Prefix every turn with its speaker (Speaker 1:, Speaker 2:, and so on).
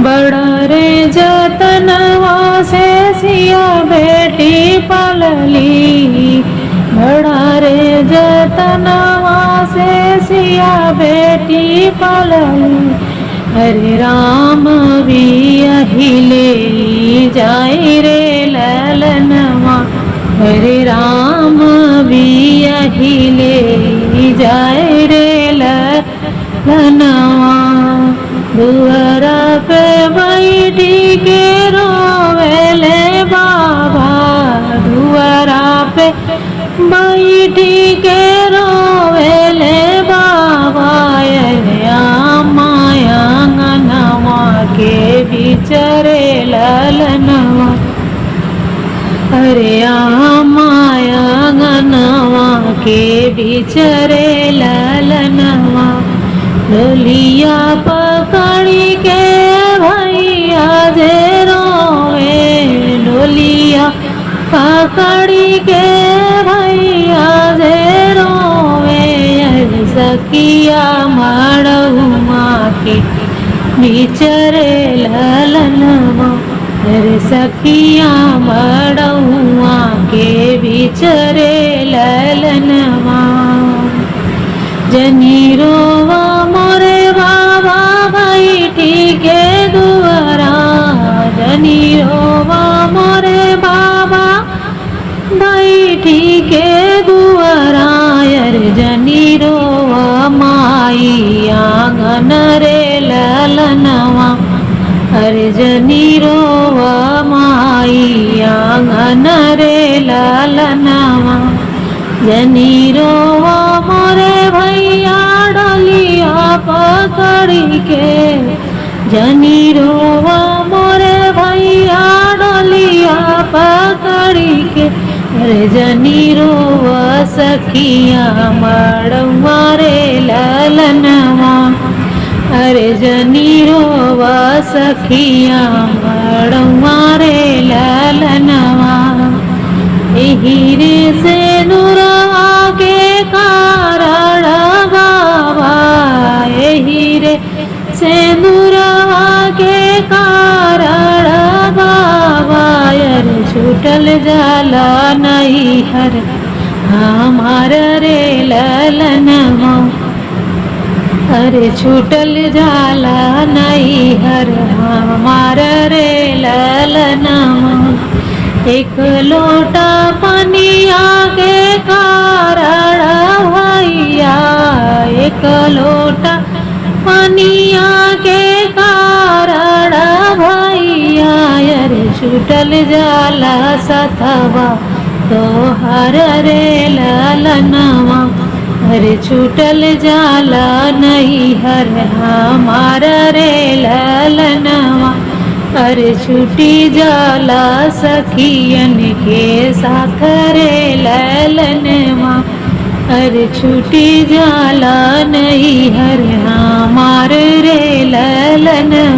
Speaker 1: बड़ा रे जतनवा से सिया बेटी पलली, बड़ा रे जतनवा से सिया बेटी पलली। हरे राम भी अहिले जाय रे ललनवा, हरे राम भी अहिले जाय रे ललनवा। दुआरा पे बैठी के रोवेले बाबा, दुआरा पे बैठी के रोवेले बाबा। माया अंगनवा के बिचरे ललनवा, अरे माया अंगनवा के बिचरे ललनवा। डोलिया पकड़ी के भैया जे रोवे, डोलिया पकड़ी के भैया जे रोवे। सखिया मड़हुआ के बिचरे ललनवा, अरे सखिया मड़हुआ के बिचरे ललनवा। जनी रोवा मोरे बाबा बैठी के दुआरा, जनी रोवा मोरे बाबा बैठी के दुआरा। अरे जनी रोवा माई आंगन रे ललनवा, अरे जनी रोवा माई आंगन रे ललनवा। जनी रोवा मोरे भैया डोलिया पकड़ी के, जनी रोवा मोरे भैया डोलिया पकड़ी के। अरे जनी रोवा सखिया मड़ुआ रे ललनवा, अरे जनी रोवा सखिया मड़ुआ रे ललनवा। हीरे से नुरवा के कारण बाबा, हीरे से नुरवा के कारण बाबा। अरे छूटल जाला नहीं हर हमार रे ललनवा, अरे छूटल जाला नहीं हर हमार रे ललनवा। एक लोटा पनिया के कारण भैया, एक लोटा पनिया के कारण भैया। अरे छूटल जाला सथवा तोहर रे ललनवा, अरे छूटल जाला नहीं हर हमार रे ललनवा। अरे छूटी जाला सखियन के साथ रे ललनवा, अरे छूटी जाला नहीं हर हमार रे ललनवा।